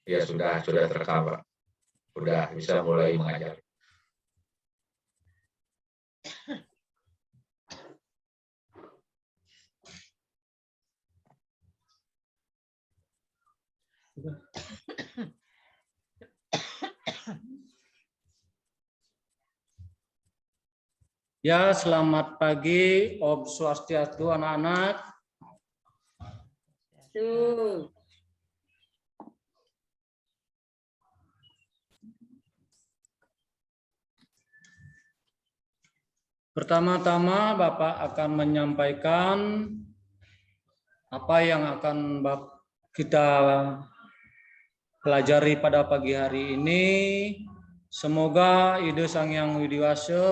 Ya sudah terekam, Pak. Sudah bisa mulai mengajar. Ya, selamat pagi, Om Swastiastu anak-anak. Pertama-tama Bapak akan menyampaikan apa yang akan kita pelajari pada pagi hari ini. Semoga Ide Sang Hyang Widiwasa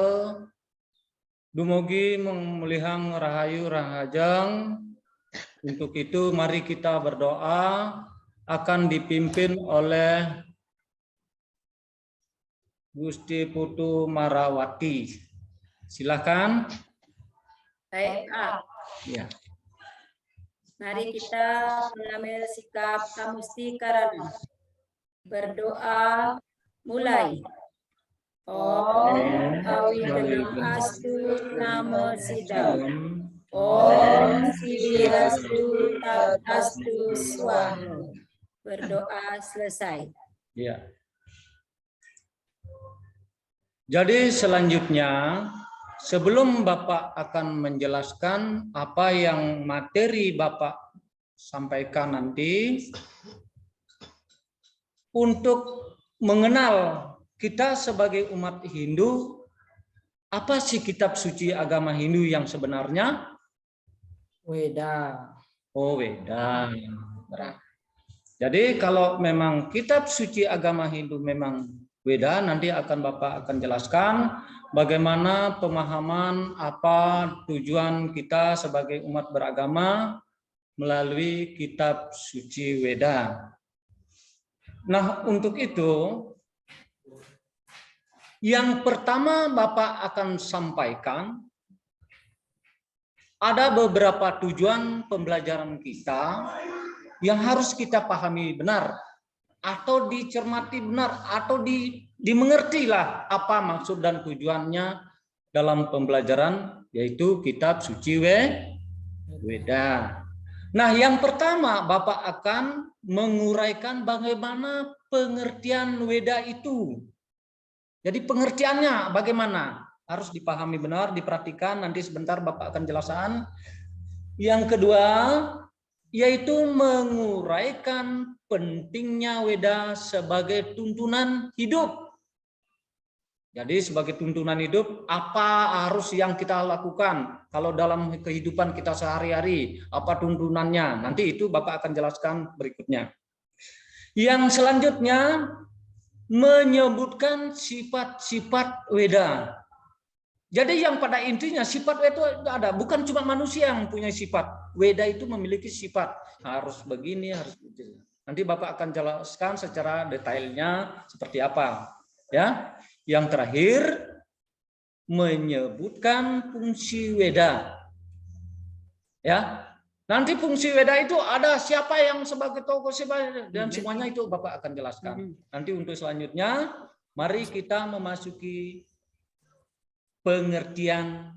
dumugi memulihang rahayu rahajang. Untuk itu mari kita berdoa, akan dipimpin oleh Gusti Putu Marawati. Silakan. Baik, Pak. Ya. Mari kita mengambil sikap kamustikarana. Berdoa mulai. Om Awigenam Astu Namo Sidam. Om Siddhirastu Tadastu Swaha. Berdoa selesai. Ya. Jadi selanjutnya, sebelum Bapak akan menjelaskan apa yang materi Bapak sampaikan nanti, untuk mengenal kita sebagai umat Hindu, apa sih kitab suci agama Hindu yang sebenarnya? Weda. Oh, Weda. Jadi kalau memang kitab suci agama Hindu memang Weda, nanti akan Bapak akan jelaskan bagaimana pemahaman apa tujuan kita sebagai umat beragama melalui kitab suci Weda. Nah, untuk itu yang pertama Bapak akan sampaikan ada beberapa tujuan pembelajaran kita yang harus kita pahami benar atau dicermati benar atau dimengertilah apa maksud dan tujuannya dalam pembelajaran yaitu kitab suci Weda. Nah, yang pertama Bapak akan menguraikan bagaimana pengertian Weda itu. Jadi pengertiannya bagaimana? Harus dipahami benar, diperhatikan, nanti sebentar Bapak akan jelaskan. Yang kedua, yaitu menguraikan pentingnya Weda sebagai tuntunan hidup. Jadi sebagai tuntunan hidup, apa harus yang kita lakukan kalau dalam kehidupan kita sehari-hari, apa tuntunannya? Nanti itu Bapak akan jelaskan berikutnya. Yang selanjutnya, menyebutkan sifat-sifat Weda. Jadi yang pada intinya sifat Weda itu ada, bukan cuma manusia yang punya sifat. Weda itu memiliki sifat, harus begini, harus begitu. Nanti Bapak akan jelaskan secara detailnya seperti apa. Ya. Yang terakhir, menyebutkan fungsi Weda. Ya. Nanti fungsi Weda itu ada siapa yang sebagai tokoh dan semuanya itu Bapak akan jelaskan. Nanti untuk selanjutnya, mari kita memasuki pengertian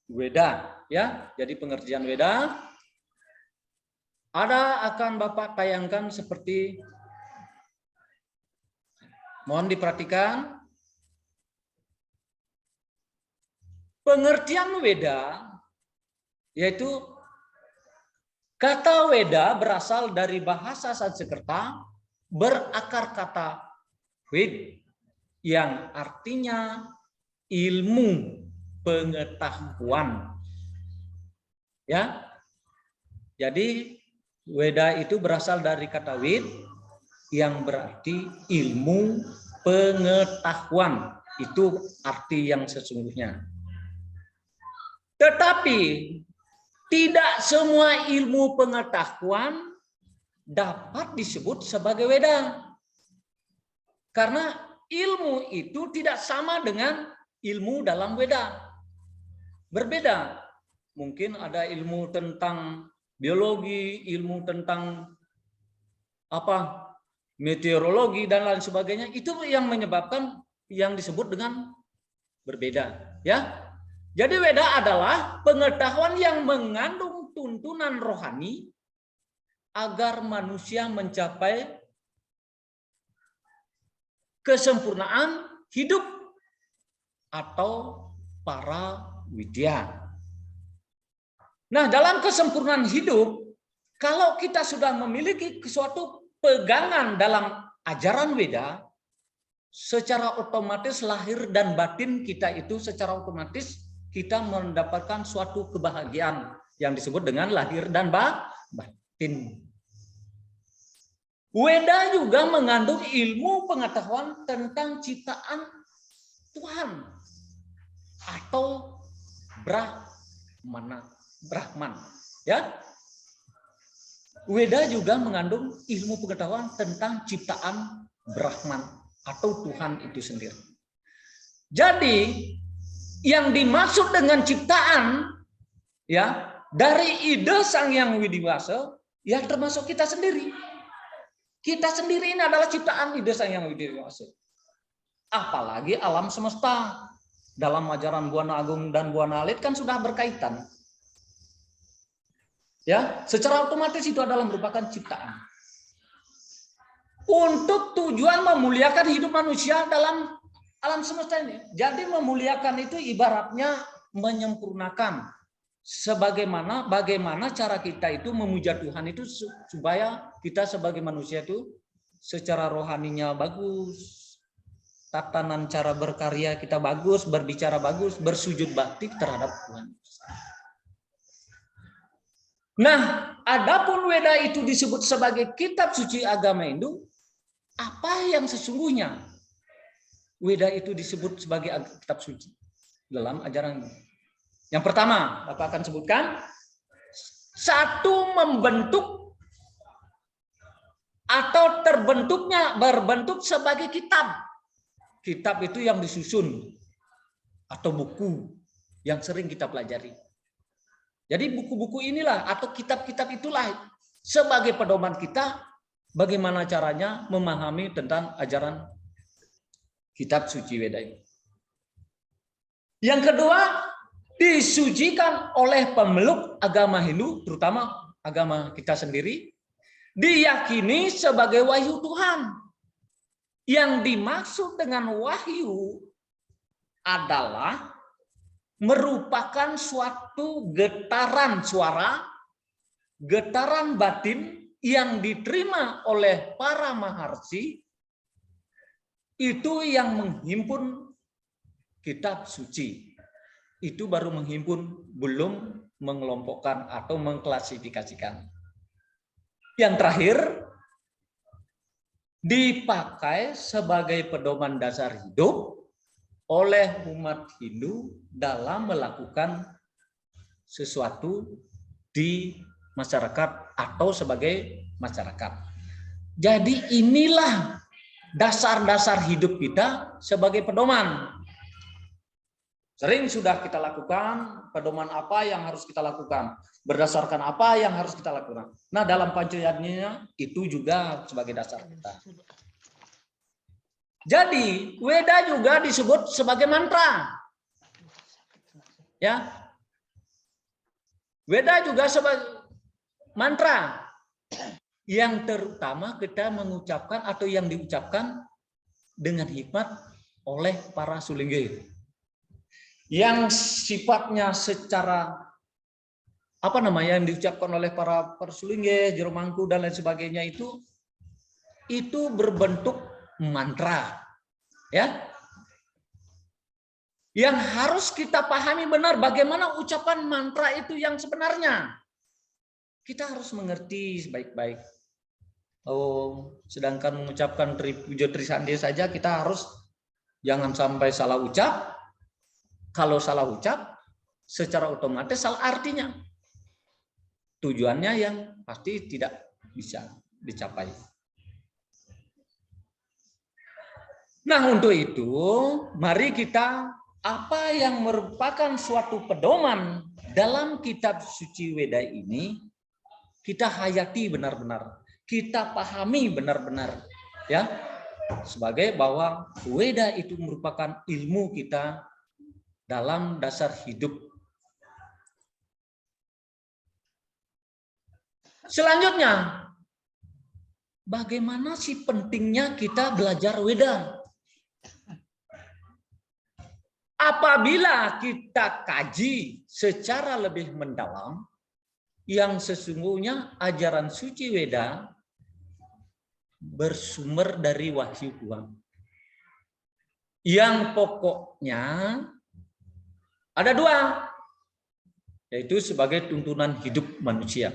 Weda, ya. Jadi pengertian Weda ada akan Bapak tayangkan seperti, mohon diperhatikan. Pengertian Weda yaitu kata Weda berasal dari bahasa Sanskerta berakar kata Ved yang artinya ilmu pengetahuan. Ya. Jadi Weda itu berasal dari kata Ved yang berarti ilmu pengetahuan. Itu arti yang sesungguhnya. Tetapi tidak semua ilmu pengetahuan dapat disebut sebagai Weda. Karena ilmu itu tidak sama dengan ilmu dalam Weda. Berbeda. Mungkin ada ilmu tentang biologi, ilmu tentang meteorologi dan lain sebagainya, itu yang menyebabkan yang disebut dengan berbeda, ya. Jadi Weda adalah pengetahuan yang mengandung tuntunan rohani agar manusia mencapai kesempurnaan hidup atau para widya. Nah, dalam kesempurnaan hidup, kalau kita sudah memiliki suatu pegangan dalam ajaran Weda, secara otomatis lahir dan batin kita itu secara otomatis kita mendapatkan suatu kebahagiaan yang disebut dengan lahir dan batin. Weda juga mengandung ilmu pengetahuan tentang ciptaan Tuhan atau Brahman, ya. Weda juga mengandung ilmu pengetahuan tentang ciptaan Brahman atau Tuhan itu sendiri. Jadi yang dimaksud dengan ciptaan, ya, dari ide Sang Hyang Widi Wasa, ya termasuk kita sendiri. Kita sendiri ini adalah ciptaan ide Sang Hyang Widi Wasa. Apalagi alam semesta. Dalam ajaran Buana Agung dan Buana Alit kan sudah berkaitan. Ya, secara otomatis itu adalah merupakan ciptaan. Untuk tujuan memuliakan hidup manusia dalam alam semesta ini. Jadi memuliakan itu ibaratnya menyempurnakan. Bagaimana cara kita itu memuja Tuhan itu supaya kita sebagai manusia itu secara rohaninya bagus. Tatanan cara berkarya kita bagus, berbicara bagus, bersujud bakti terhadap Tuhan. Nah, adapun Weda itu disebut sebagai kitab suci agama Hindu, apa yang sesungguhnya Weda itu disebut sebagai kitab suci dalam ajaran Hindu? Yang pertama, Bapak akan sebutkan, satu membentuk atau berbentuk sebagai kitab. Kitab itu yang disusun atau buku yang sering kita pelajari. Jadi buku-buku inilah atau kitab-kitab itulah sebagai pedoman kita bagaimana caranya memahami tentang ajaran kitab suci Weda ini. Yang kedua, disucikan oleh pemeluk agama Hindu, terutama agama kita sendiri, diyakini sebagai wahyu Tuhan. Yang dimaksud dengan wahyu adalah merupakan suatu getaran suara, getaran batin yang diterima oleh para maharsi, itu yang menghimpun kitab suci. Itu baru menghimpun, belum mengelompokkan atau mengklasifikasikan. Yang terakhir, dipakai sebagai pedoman dasar hidup oleh umat Hindu dalam melakukan sesuatu di masyarakat atau sebagai masyarakat. Jadi inilah dasar-dasar hidup kita sebagai pedoman. Sering sudah kita lakukan, pedoman apa yang harus kita lakukan, berdasarkan apa yang harus kita lakukan. Nah, dalam Pancayatnya itu juga sebagai dasar kita. Jadi, Weda juga disebut sebagai mantra. Ya. Weda juga sebagai mantra yang terutama kita mengucapkan atau yang diucapkan dengan hikmat oleh para sulingge. Yang sifatnya secara yang diucapkan oleh para persulingge, jero mangku dan lain sebagainya itu berbentuk mantra, ya. Yang harus kita pahami benar bagaimana ucapan mantra itu yang sebenarnya. Kita harus mengerti baik-baik. Oh, sedangkan mengucapkan Tripuja Trisandi saja kita harus jangan sampai salah ucap. Kalau salah ucap, secara otomatis salah artinya. Tujuannya yang pasti tidak bisa dicapai. Nah, untuk itu, mari kita apa yang merupakan suatu pedoman dalam kitab suci Weda ini, kita hayati benar-benar. kita pahami benar-benar, ya, sebagai bahwa Weda itu merupakan ilmu kita dalam dasar hidup. Selanjutnya, bagaimana sih pentingnya kita belajar Weda? Apabila kita kaji secara lebih mendalam, yang sesungguhnya ajaran suci Weda bersumber dari wahyu Tuhan. Yang pokoknya ada dua, yaitu sebagai tuntunan hidup manusia.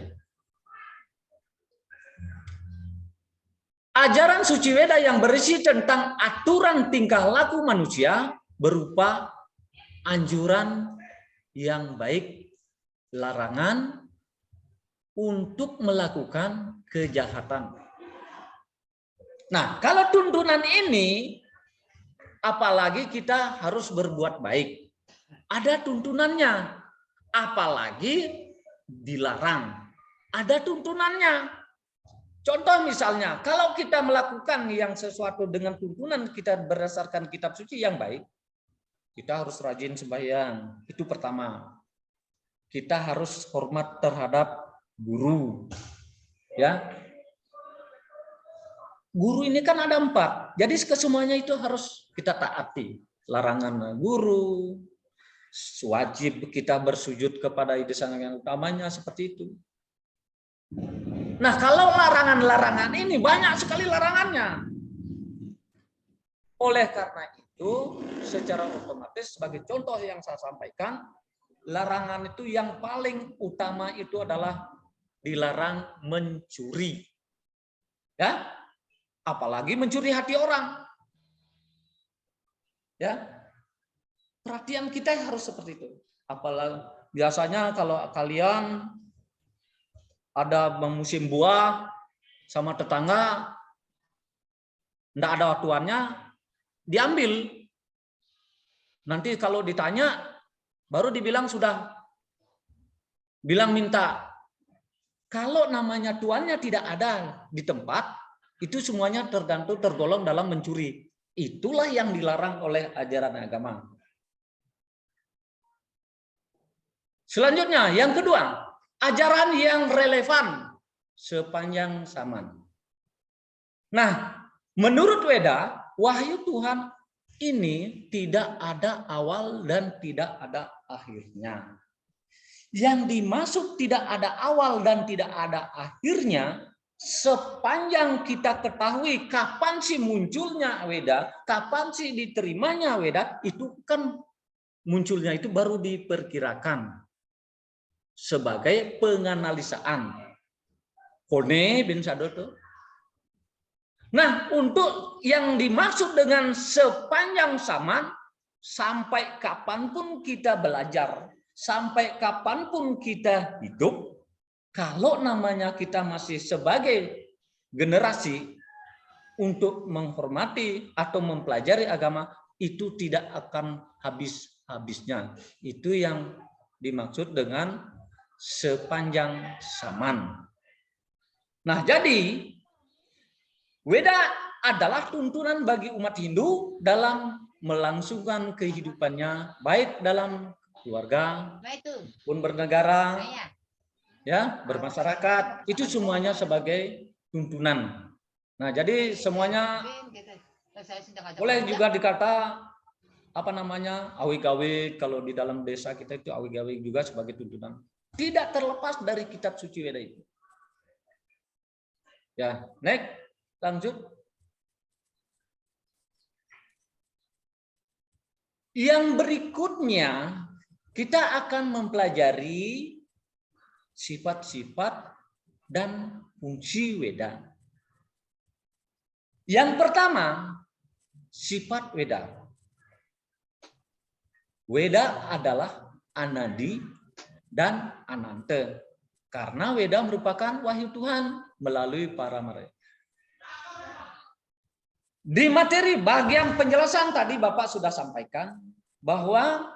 Ajaran suci Weda yang berisi tentang aturan tingkah laku manusia berupa anjuran yang baik, larangan untuk melakukan kejahatan. Nah, kalau tuntunan ini, apalagi kita harus berbuat baik. Ada tuntunannya, apalagi dilarang. Ada tuntunannya. Contoh misalnya, kalau kita melakukan yang sesuatu dengan tuntunan kita berdasarkan kitab suci yang baik, kita harus rajin sembahyang. Itu pertama. Kita harus hormat terhadap guru. Ya. Guru ini kan ada 4. Jadi kesemuanya itu harus kita taati. Larangan guru, wajib kita bersujud kepada ide sang yang utamanya, seperti itu. Nah, kalau larangan-larangan ini banyak sekali larangannya. Oleh karena itu, secara otomatis sebagai contoh yang saya sampaikan, larangan itu yang paling utama itu adalah dilarang mencuri. Ya? Apalagi mencuri hati orang. Ya. Perhatian kita harus seperti itu. Apalagi biasanya kalau kalian ada musim buah sama tetangga, enggak ada waktuannya, diambil. Nanti kalau ditanya, baru dibilang sudah bilang minta. Kalau namanya tuannya tidak ada di tempat, itu semuanya tergolong dalam mencuri. Itulah yang dilarang oleh ajaran agama. Selanjutnya, yang kedua, ajaran yang relevan sepanjang zaman. Nah, menurut Weda, wahyu Tuhan ini tidak ada awal dan tidak ada akhirnya. Yang dimaksud tidak ada awal dan tidak ada akhirnya, sepanjang kita ketahui kapan sih munculnya Weda, kapan sih diterimanya Weda, itu kan munculnya itu baru diperkirakan sebagai penganalisaan. Kone bin Sadoto. Nah, untuk yang dimaksud dengan sepanjang zaman, sampai kapanpun kita belajar, sampai kapanpun kita hidup, kalau namanya kita masih sebagai generasi untuk menghormati atau mempelajari agama, itu tidak akan habis-habisnya. Itu yang dimaksud dengan sepanjang zaman. Nah, jadi Weda adalah tuntunan bagi umat Hindu dalam melangsungkan kehidupannya, baik dalam keluarga, pun bernegara, ya, bermasyarakat, itu semuanya sebagai tuntunan. Nah, jadi semuanya boleh juga dikata apa namanya, awig-awig. Kalau di dalam desa kita itu awig-awig juga sebagai tuntunan. Tidak terlepas dari kitab suci Weda itu. Ya, next, lanjut. Yang berikutnya kita akan mempelajari sifat-sifat dan fungsi Weda. Yang pertama, sifat Weda. Weda adalah anadi dan ananta. Karena Weda merupakan wahyu Tuhan melalui para mereka. Di materi bagian penjelasan tadi Bapak sudah sampaikan bahwa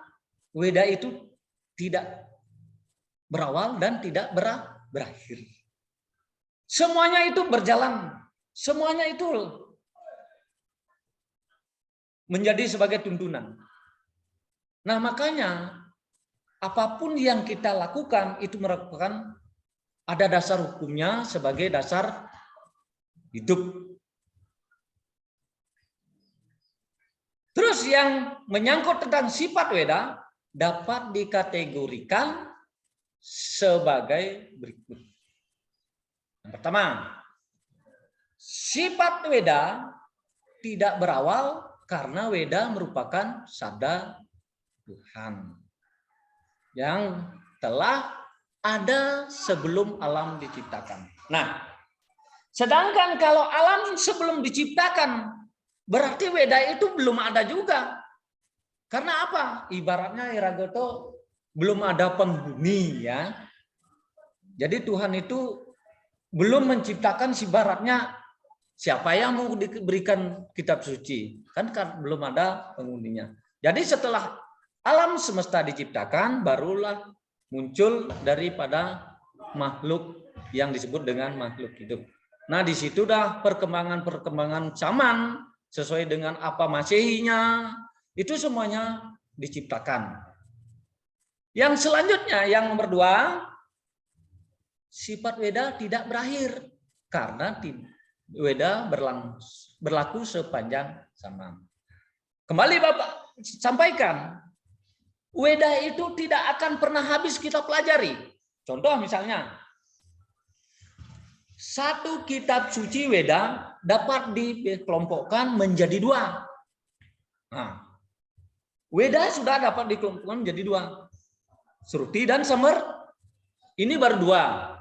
Weda itu tidak berawal dan tidak berakhir. Semuanya itu berjalan. Semuanya itu menjadi sebagai tuntunan. Nah, makanya apapun yang kita lakukan itu merupakan ada dasar hukumnya sebagai dasar hidup. Terus yang menyangkut tentang sifat weda dapat dikategorikan sebagai berikut. Yang pertama, sifat weda tidak berawal karena weda merupakan sabda Tuhan yang telah ada sebelum alam diciptakan. Nah, sedangkan kalau alam sebelum diciptakan, berarti weda itu belum ada juga. Karena apa? Ibaratnya Iragoto belum ada penghuni ya. Jadi Tuhan itu belum menciptakan ibaratnya siapa yang mau diberikan kitab suci. Kan belum ada penghuninya. Jadi setelah alam semesta diciptakan, barulah muncul daripada makhluk yang disebut dengan makhluk hidup. Nah, di situ dah perkembangan zaman sesuai dengan apa Masehinya, itu semuanya diciptakan. Yang selanjutnya, yang nomor 2, sifat weda tidak berakhir karena weda berlaku sepanjang zaman. Kembali Bapak sampaikan, weda itu tidak akan pernah habis kita pelajari. Contoh misalnya, satu kitab suci weda dapat dikelompokkan menjadi 2. Nah, weda sudah dapat dikelompokkan menjadi 2. Sruti dan Semer. Ini baru 2.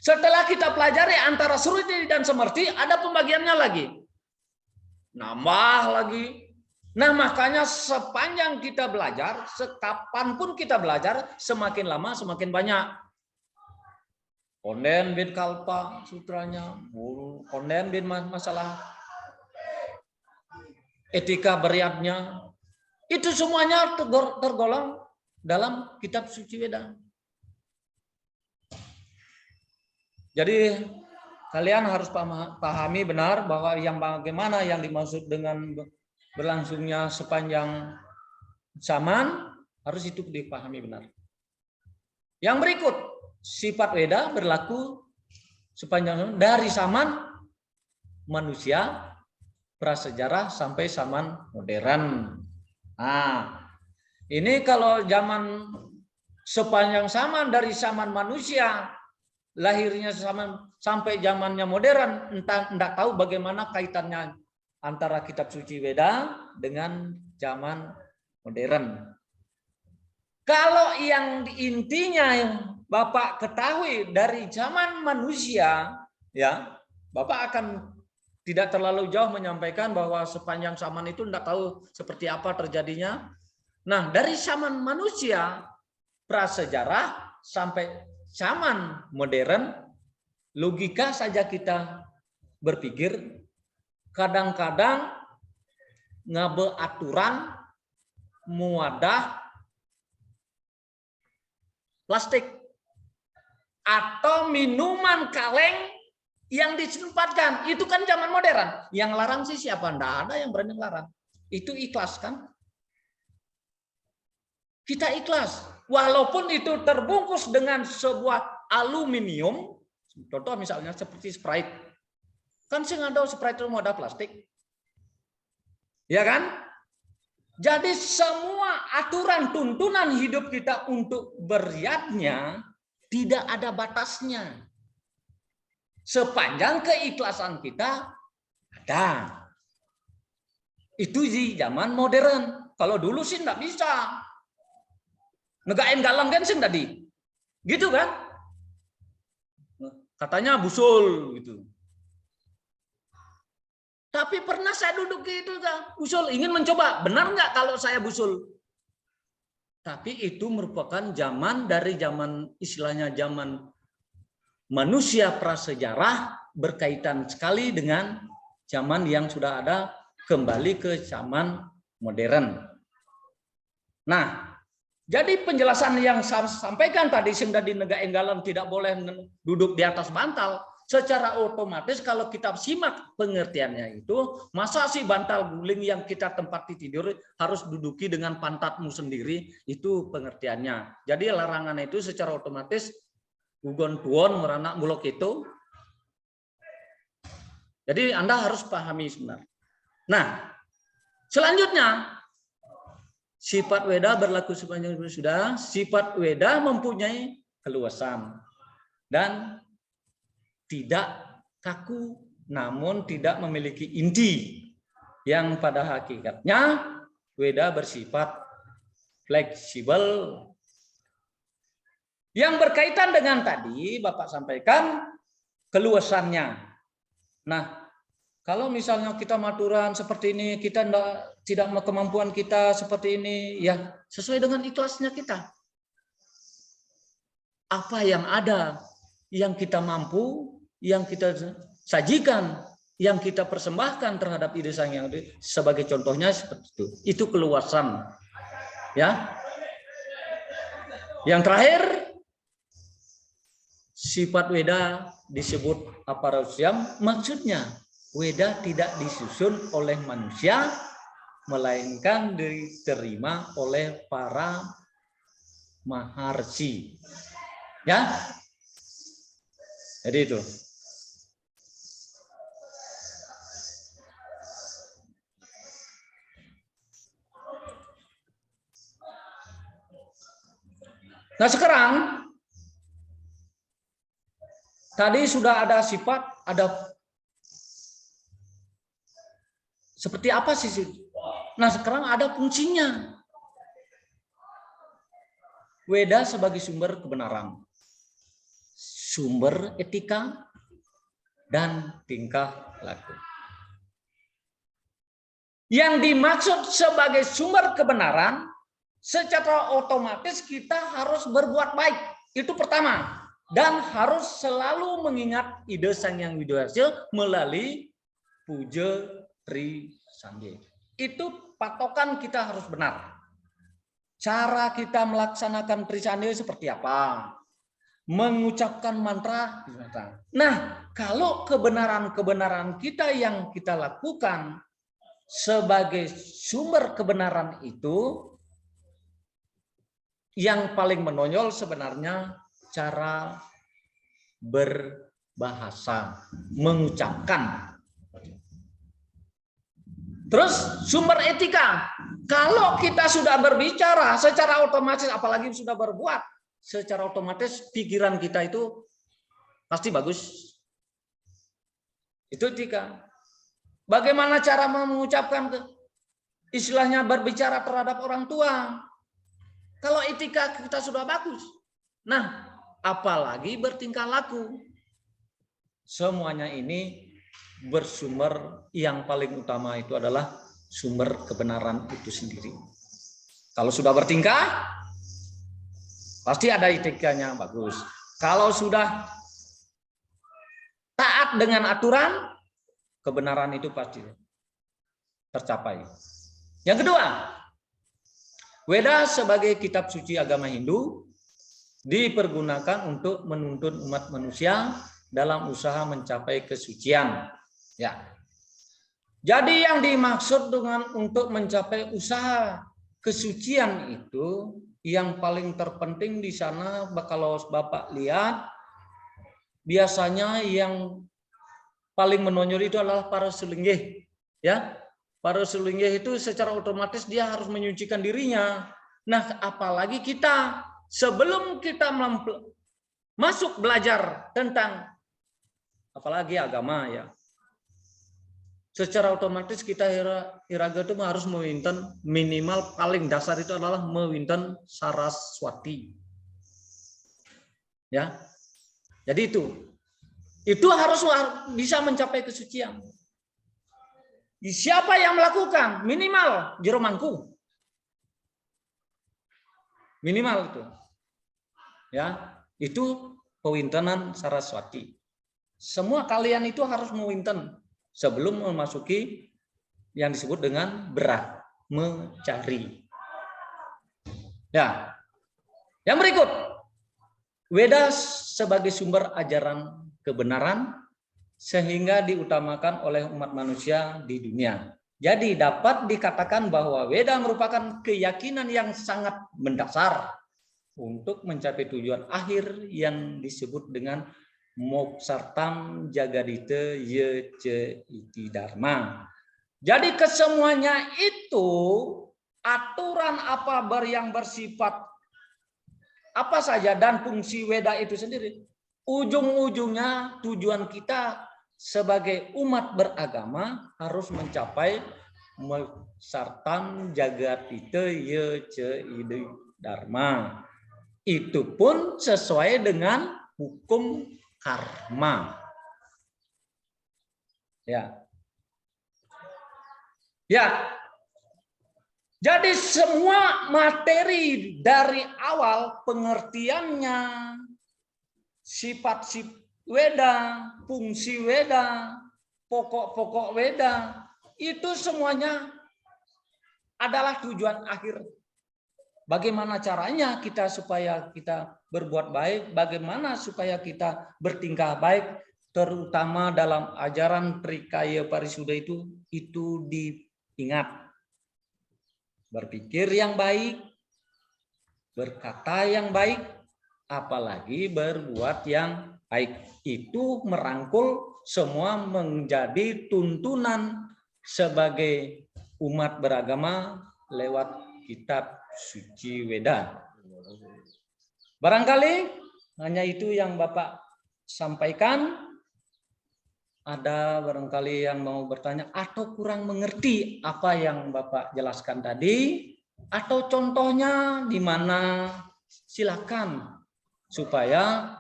Setelah kita pelajari antara Sruti dan Semerti, ada pembagiannya lagi. Nambah lagi. Nah, makanya sepanjang kita belajar, sekapanpun kita belajar, semakin lama semakin banyak. Konden bin Kalpa sutranya, konden bin masalah etika beriatnya, itu semuanya tergolong dalam kitab suci weda. Jadi kalian harus pahami benar bahwa yang bagaimana yang dimaksud dengan berlangsungnya sepanjang zaman harus itu dipahami benar. Yang berikut, sifat weda berlaku sepanjang zaman dari zaman manusia prasejarah sampai zaman modern. Nah, ini kalau zaman sepanjang zaman dari zaman manusia lahirnya sampai zamannya modern, enggak tahu bagaimana kaitannya antara kitab suci weda dengan zaman modern. Kalau yang intinya yang Bapak ketahui dari zaman manusia, ya, Bapak akan tidak terlalu jauh menyampaikan bahwa sepanjang zaman itu enggak tahu seperti apa terjadinya. Nah, dari zaman manusia prasejarah sampai zaman modern, logika saja kita berpikir, kadang-kadang ngabe aturan muadah plastik atau minuman kaleng yang disempatkan, itu kan zaman modern. Yang larang sih siapa? Nggak ada yang berani larang. Itu ikhlas kan? Kita ikhlas. Walaupun itu terbungkus dengan sebuah aluminium, contoh misalnya seperti Sprite. Kan saya nggak tahu Sprite itu mau ada plastik. Ya kan? Jadi semua aturan tuntunan hidup kita untuk beriatnya tidak ada batasnya. Sepanjang keikhlasan kita ada. Itu di zaman modern. Kalau dulu sih nggak bisa. Negain galang kan sih tadi. Gitu kan? Katanya busul gitu. Tapi pernah saya duduk gitu, busul, ingin mencoba. Benar nggak kalau saya busul? Tapi itu merupakan zaman dari zaman istilahnya zaman manusia prasejarah berkaitan sekali dengan zaman yang sudah ada kembali ke zaman modern. Nah, jadi penjelasan yang saya sampaikan tadi sudah di negara enggalan tidak boleh duduk di atas bantal. secara otomatis kalau kita simak pengertiannya itu, masa sih bantal guling yang kita tempati tidur harus duduki dengan pantatmu sendiri, itu pengertiannya. Jadi larangan itu secara otomatis gugon tuon meranak bulok itu. Jadi Anda harus pahami sebenarnya. Nah, selanjutnya sifat weda berlaku sepanjang sudah. Sifat weda mempunyai keluasan dan tidak kaku, namun tidak memiliki inti yang pada hakikatnya weda bersifat fleksibel. Yang berkaitan dengan tadi Bapak sampaikan keluasannya. Nah, kalau misalnya kita maturan seperti ini, kita tidak mau kemampuan kita seperti ini, ya sesuai dengan ikhlasnya kita. Apa yang ada, yang kita mampu, yang kita sajikan, yang kita persembahkan terhadap ide sang yang sebagai contohnya seperti itu. Itu keluasan. Ya. Yang terakhir, sifat weda disebut aparausiam, maksudnya weda tidak disusun oleh manusia, melainkan diterima oleh para maharsi. Ya. Jadi itu. Nah sekarang tadi sudah ada sifat, ada seperti apa sih? Nah sekarang ada fungsinya. Weda sebagai sumber kebenaran, sumber etika, dan tingkah laku. Yang dimaksud sebagai sumber kebenaran, secara otomatis kita harus berbuat baik. Itu pertama. Dan harus selalu mengingat ide Sang Hyang Widiwasil melalui puja tri sangge. Itu patokan kita harus benar. Cara kita melaksanakan tri sangge seperti apa? Mengucapkan mantra. Nah, kalau kebenaran-kebenaran kita yang kita lakukan sebagai sumber kebenaran itu, yang paling menonjol sebenarnya cara berbahasa, mengucapkan. Terus sumber etika. Kalau kita sudah berbicara secara otomatis, apalagi sudah berbuat, secara otomatis pikiran kita itu pasti bagus. Itu etika. Bagaimana cara mengucapkan istilahnya berbicara terhadap orang tua? Kalau etika kita sudah bagus. Nah, apalagi bertingkah laku. Semuanya ini bersumber yang paling utama itu adalah sumber kebenaran itu sendiri. Kalau sudah bertingkah, pasti ada etikanya bagus. Kalau sudah taat dengan aturan, kebenaran itu pasti tercapai. Yang kedua, Weda sebagai kitab suci agama Hindu dipergunakan untuk menuntun umat manusia dalam usaha mencapai kesucian. Ya. Jadi yang dimaksud dengan untuk mencapai usaha kesucian itu, yang paling terpenting di sana kalau Bapak lihat, biasanya yang paling menonjol itu adalah para sulinggih. Ya. Para sulinggih itu secara otomatis dia harus menyucikan dirinya. Nah, apalagi kita sebelum kita masuk belajar tentang apalagi agama ya. Secara otomatis kita iraga itu harus mewinten minimal paling dasar itu adalah mewinten Saraswati. Ya. Jadi itu harus bisa mencapai kesucian. Siapa yang melakukan? Minimal jero mangku. Minimal itu. Ya, itu pewintenan Saraswati. Semua kalian itu harus mewinten sebelum memasuki yang disebut dengan mencari. Ya. Yang berikut, Weda sebagai sumber ajaran kebenaran sehingga diutamakan oleh umat manusia di dunia. Jadi dapat dikatakan bahwa Weda merupakan keyakinan yang sangat mendasar untuk mencapai tujuan akhir yang disebut dengan Moksartam Jagadite Yece Iti Dharma. Jadi kesemuanya itu aturan apa yang bersifat apa saja dan fungsi Weda itu sendiri. Ujung-ujungnya tujuan kita sebagai umat beragama harus mencapai Moksartam Jagadite Yece Iti Dharma. Itu pun sesuai dengan hukum karma. Ya. Jadi semua materi dari awal pengertiannya, sifat-sifat Weda, fungsi Weda, pokok-pokok Weda, itu semuanya adalah tujuan akhir. Bagaimana caranya kita supaya kita berbuat baik, bagaimana supaya kita bertingkah baik, terutama dalam ajaran Trikaya Parisuddha itu diingat. Berpikir yang baik, berkata yang baik, apalagi berbuat yang baik. Itu merangkul semua menjadi tuntunan sebagai umat beragama lewat kitab suci Weda. Barangkali hanya itu yang Bapak sampaikan. Ada barangkali yang mau bertanya atau kurang mengerti apa yang Bapak jelaskan tadi, atau contohnya di mana, silakan supaya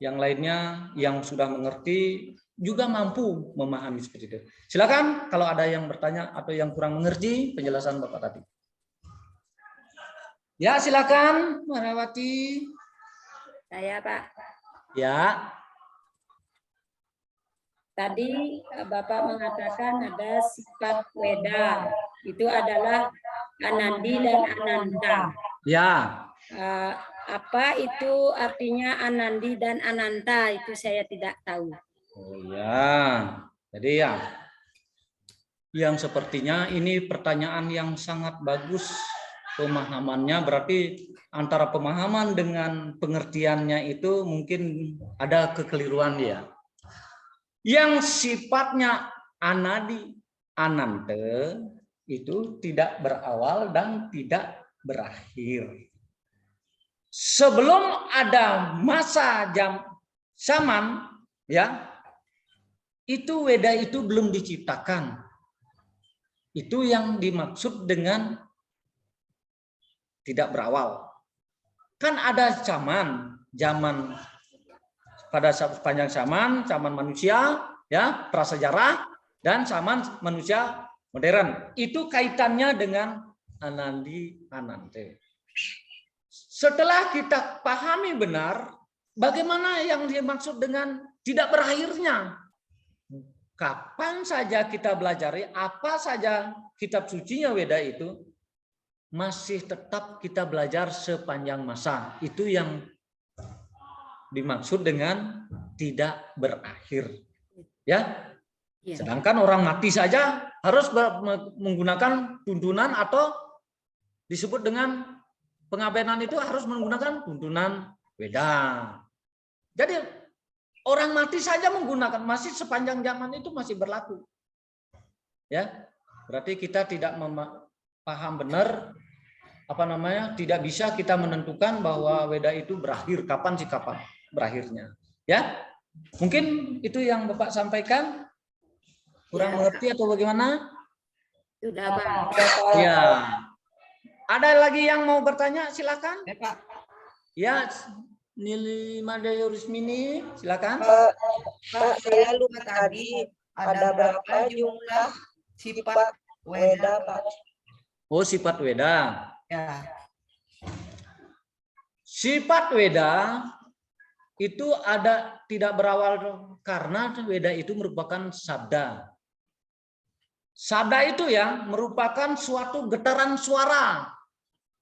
yang lainnya yang sudah mengerti juga mampu memahami seperti itu. Silakan kalau ada yang bertanya atau yang kurang mengerti penjelasan Bapak tadi. Ya, silakan Marawati. Saya, Pak. Ya. Tadi Bapak mengatakan ada sifat Weda. Itu adalah Anandi dan Ananta. Ya. Apa itu artinya Anandi dan Ananta? Itu saya tidak tahu. Oh ya. Jadi ya. Yang sepertinya ini pertanyaan yang sangat bagus pemahamannya, berarti antara pemahaman dengan pengertiannya itu mungkin ada kekeliruan ya. Yang sifatnya anadi, anante itu tidak berawal dan tidak berakhir. Sebelum ada masa zaman ya, itu Weda itu belum diciptakan. Itu yang dimaksud dengan tidak berawal. Kan ada zaman pada sepanjang zaman manusia ya, prasejarah dan zaman manusia modern. Itu kaitannya dengan Anandi Anante. Setelah kita pahami benar bagaimana yang dimaksud dengan tidak berakhirnya. Kapan saja kita belajari apa saja kitab sucinya Weda itu masih tetap kita belajar sepanjang masa. Itu yang dimaksud dengan tidak berakhir. Ya. Sedangkan orang mati saja harus menggunakan tuntunan atau disebut dengan pengabenan itu harus menggunakan tuntunan Weda. Jadi orang mati saja menggunakan, masih sepanjang zaman itu masih berlaku. Ya. Berarti kita tidak paham benar tidak bisa kita menentukan bahwa Weda itu berakhir kapan berakhirnya. Ya. Mungkin itu yang Bapak sampaikan. Kurang mengerti atau bagaimana? Sudah, Pak. Ya. Ada lagi yang mau bertanya? Silakan. Ya, Pak. Ya, Nili Madaya Rusmini, silakan. Pak, saya lupa tadi ada berapa jumlah sifat Weda, Pak? Oh, sifat Weda. Ya. Sifat Weda itu ada tidak berawal karena Weda itu merupakan sabda. Sabda itu ya merupakan suatu getaran suara.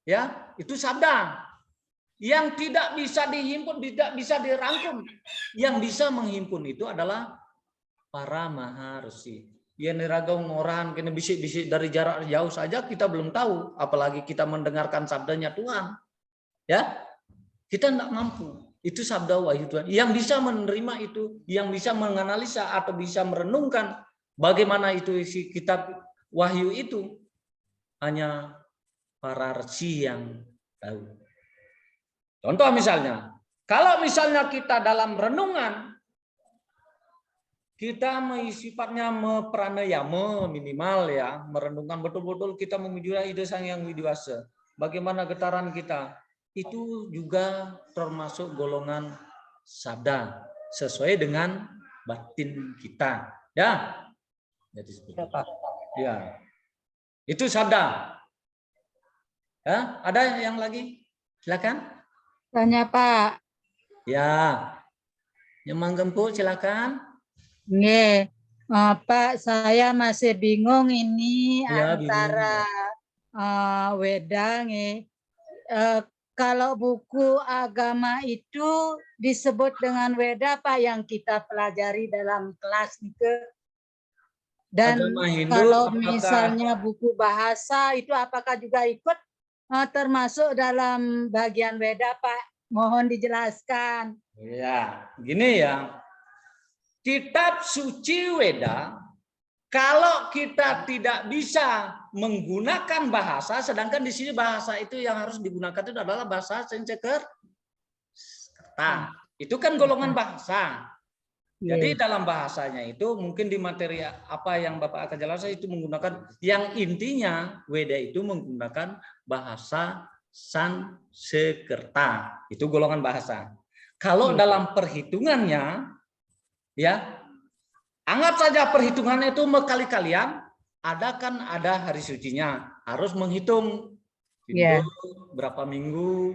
Ya, itu sabda. yang tidak bisa dihimpun, tidak bisa dirangkum. Yang bisa menghimpun itu adalah para maharsi. Yang niragau ngoran, kena bisik-bisik dari jarak jauh saja kita belum tahu, apalagi kita mendengarkan sabdanya Tuhan. Ya, kita tidak mampu. Itu sabda wahyu Tuhan. Yang bisa menerima itu, yang bisa menganalisa atau bisa merenungkan bagaimana itu isi kitab wahyu itu, hanya para resi yang tahu. Contoh misalnya, kalau misalnya kita dalam renungan, kita sifatnya pranayama minimal ya, merenungkan betul-betul kita memuji ide Sang Yang Widiwasa. Bagaimana getaran kita, itu juga termasuk golongan sabda sesuai dengan batin kita. Ya, jadi seperti itu. Ya, itu sabda. Ya, ada yang lagi? Silakan. Tanya Pak. Ya, yang manggempuk silakan. Nggih. Pak, saya masih bingung ini Ya, antara Weda nggih. Kalau buku agama itu disebut dengan Weda Pak yang kita pelajari dalam kelas itu. Dan Agama Hindu, kalau apakah misalnya buku bahasa itu apakah juga ikut termasuk dalam bagian Weda Pak? Mohon dijelaskan. ya, gini ya. Kitab suci Weda, kalau kita tidak bisa menggunakan bahasa, sedangkan di sini bahasa itu yang harus digunakan itu adalah bahasa Sanskerta. Itu kan golongan bahasa. Jadi dalam bahasanya itu mungkin di materi apa yang Bapak akan jelaskan itu menggunakan, yang intinya Weda itu menggunakan bahasa Sanskerta. Itu golongan bahasa. Kalau dalam perhitungannya, ya, anggap saja perhitungannya itu kali-kalian, ada hari sucinya, harus menghitung berapa minggu,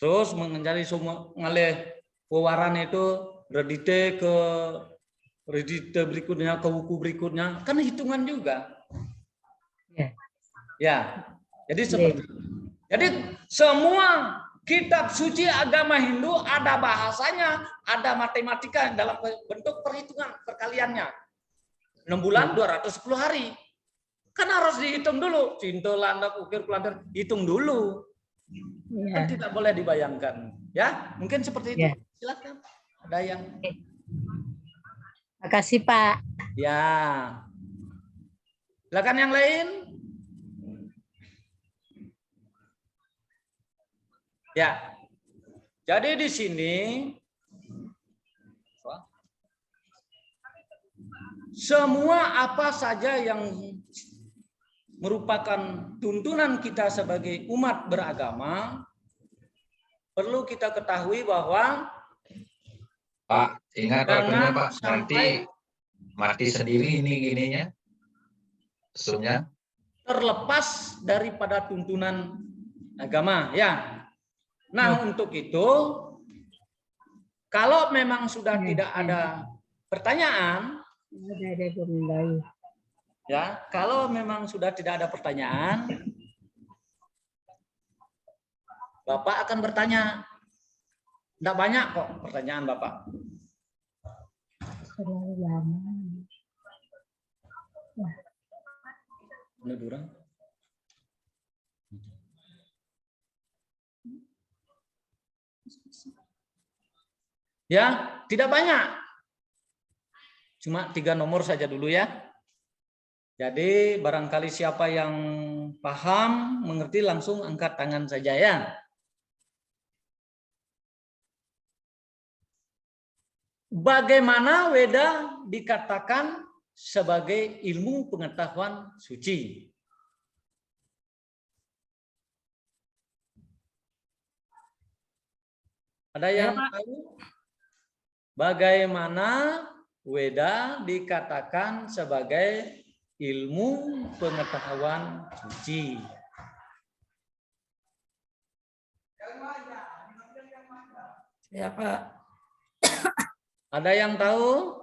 terus mencari semua ngalih pewaran itu redite ke redite berikutnya ke buku berikutnya, kan hitungan juga. Ya, jadi seperti itu. Jadi semua kitab suci agama Hindu ada bahasanya, ada matematika dalam bentuk perhitungan perkaliannya. 6 bulan 210 hari. Kan harus dihitung dulu. Cinta landak ukir pelantar, hitung dulu. Kan tidak boleh dibayangkan. Ya, mungkin seperti itu. Silakan. Ada yang Makasih Pak. ya. Silakan yang lain. Ya, jadi di sini semua apa saja yang merupakan tuntunan kita sebagai umat beragama, perlu kita ketahui bahwa Pak, ingat waktunya Pak, nanti sampai mati sendiri ini gininya, sesungguhnya. terlepas daripada tuntunan agama, ya. Nah, untuk itu, kalau memang sudah tidak ada pertanyaan, ya, kalau memang sudah tidak ada pertanyaan, Bapak akan bertanya. Tidak banyak kok pertanyaan Bapak. Ya, tidak banyak. Cuma 3 nomor saja dulu ya. Jadi barangkali siapa yang paham, mengerti langsung angkat tangan saja ya. Bagaimana Weda dikatakan sebagai ilmu pengetahuan suci? Ada yang tahu bagaimana Weda dikatakan sebagai ilmu pengetahuan suci? Siapa? Ada yang tahu?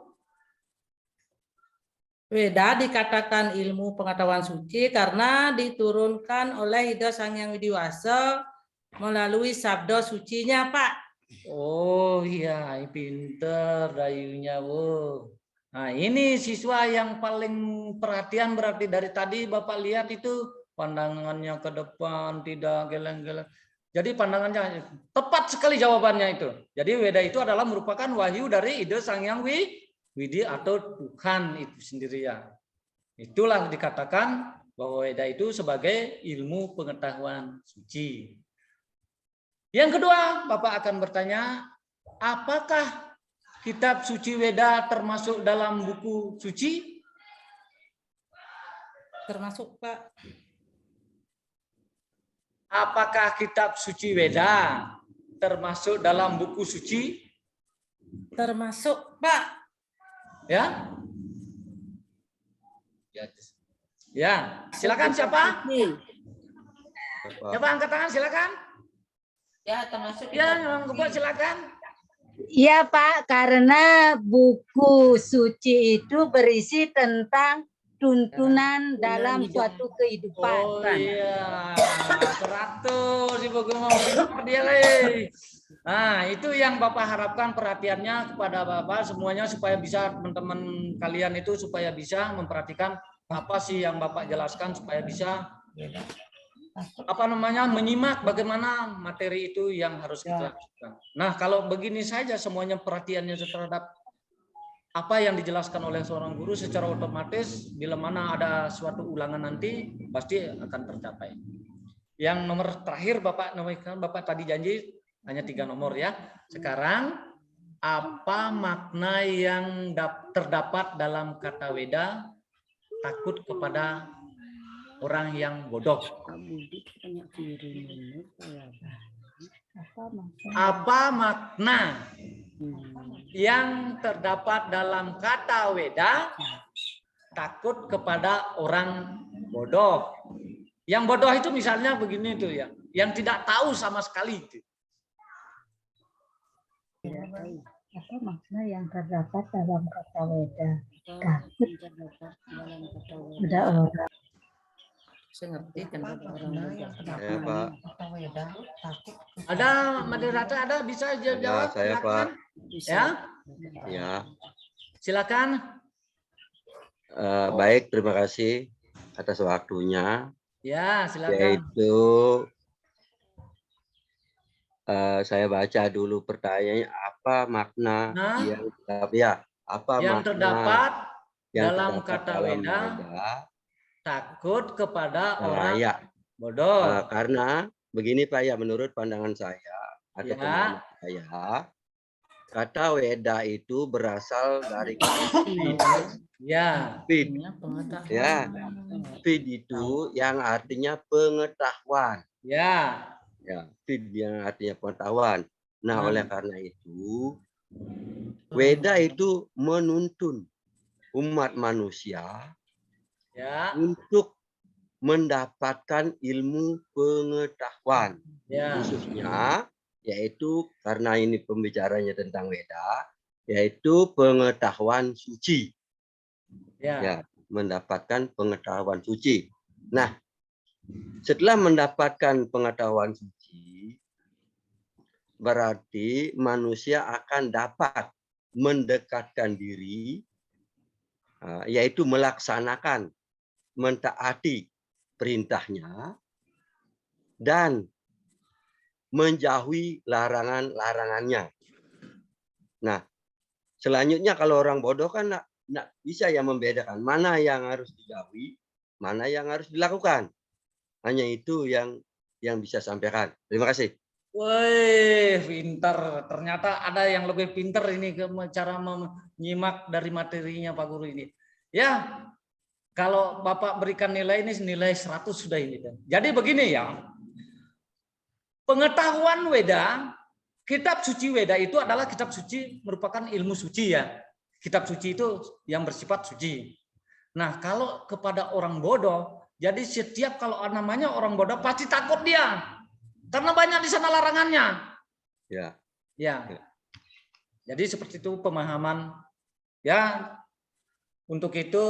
Weda dikatakan ilmu pengetahuan suci karena diturunkan oleh Ida Sang Yang Widiwasa melalui sabda sucinya, Pak. Oh iya, pinter Dayunya. Wow. Nah, ini siswa yang paling perhatian berarti dari tadi Bapak lihat itu pandangannya ke depan, tidak geleng-geleng. Jadi pandangannya tepat sekali jawabannya itu. Jadi Weda itu adalah merupakan wahyu dari ide Sang Hyang Widi atau Tuhan itu sendiri ya. Itulah dikatakan bahwa Weda itu sebagai ilmu pengetahuan suci. Yang kedua, Bapak akan bertanya, apakah kitab suci Weda termasuk dalam buku suci? Termasuk, Pak. Apakah kitab suci Weda termasuk dalam buku suci? Termasuk, Pak. Ya? Ya, silakan siapa? Siapa angkat tangan silakan? Ya, termasuk. Ya, Bang Gembok silakan. Iya Pak, karena buku suci itu berisi tentang tuntunan dalam suatu kehidupan. Oh iya, 100 Ibu Gembok dia lagi. Nah, itu yang Bapak harapkan perhatiannya kepada Bapak semuanya supaya bisa teman-teman kalian itu supaya bisa memperhatikan apa sih yang Bapak jelaskan supaya bisa menyimak bagaimana materi itu yang harus kita lakukan. Nah, kalau begini saja semuanya perhatiannya terhadap apa yang dijelaskan oleh seorang guru secara otomatis bila mana ada suatu ulangan nanti pasti akan tercapai. Yang nomor terakhir Bapak tadi janji hanya 3 nomor ya. Sekarang apa makna yang terdapat dalam kata Weda takut kepada orang yang bodoh? Apa makna yang terdapat dalam kata Weda takut kepada orang bodoh? Yang bodoh itu misalnya begini tuh ya, yang tidak tahu sama sekali itu. Apa makna yang terdapat dalam kata Weda? Takut pada orang. Saya ngerti kan orang yang Ya, Pak. kata Weda takut. Ada moderator ada bisa jawab? saya, Silakan. bisa. Ya, Ya, silakan. baik, terima kasih atas waktunya. Ya, silakan. Yaitu saya baca dulu pertanyaannya, apa makna Nah, yang terdapat yang dalam terdapat kata dalam Weda takut kepada orang ya, bodoh. karena begini Pak ya, menurut pandangan saya atau Ya. pemahaman saya, kata Weda itu berasal dari kata Vid. Ya, Vid. Pengetahuan. Ya, Vid itu yang artinya pengetahuan. ya, Ya, Vid yang artinya pengetahuan. Nah, Nah. oleh karena itu, Weda itu menuntun umat manusia ya, untuk mendapatkan ilmu pengetahuan. ya, Khususnya, yaitu karena ini pembicaranya tentang Weda, yaitu pengetahuan suci. ya, Ya, mendapatkan pengetahuan suci. Nah, setelah mendapatkan pengetahuan suci, berarti manusia akan dapat mendekatkan diri, yaitu melaksanakan, mentaati perintahnya, dan menjauhi larangan-larangannya. Nah, selanjutnya kalau orang bodoh kan nggak bisa ya membedakan mana yang harus dijauhi, mana yang harus dilakukan. Hanya itu yang bisa sampaikan. Terima kasih. woi, pinter. Ternyata ada yang lebih pinter ini cara menyimak dari materinya Pak Guru ini. Ya, kalau Bapak berikan nilai ini nilai 100 sudah ini. Jadi begini ya, pengetahuan Weda, kitab suci Weda itu adalah kitab suci merupakan ilmu suci ya. Kitab suci itu yang bersifat suci. Nah, kalau kepada orang bodoh, jadi setiap kalau namanya orang bodoh pasti takut dia. Karena banyak di sana larangannya. Ya. Ya. Jadi seperti itu pemahaman. Ya. Untuk itu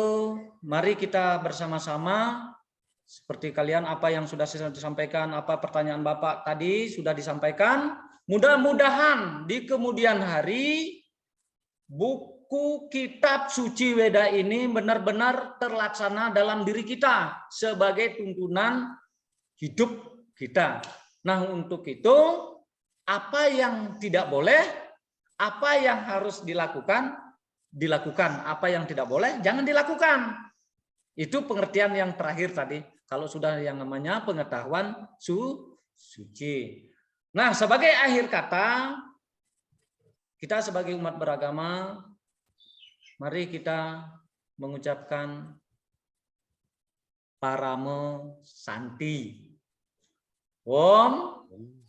mari kita bersama-sama Seperti kalian apa yang sudah saya sampaikan, apa pertanyaan Bapak tadi sudah disampaikan. Mudah-mudahan di kemudian hari buku kitab suci Weda ini benar-benar terlaksana dalam diri kita sebagai tuntunan hidup kita. Nah, untuk itu apa yang tidak boleh, apa yang harus dilakukan, dilakukan. Apa yang tidak boleh, jangan dilakukan. Itu pengertian yang terakhir tadi. Kalau sudah yang namanya pengetahuan suci. Nah, sebagai akhir kata, kita sebagai umat beragama, mari kita mengucapkan Paramo Santi. Om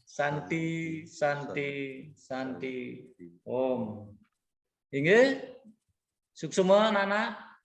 Santi, Santi, Santi. Om. Inge, suksema anak-anak.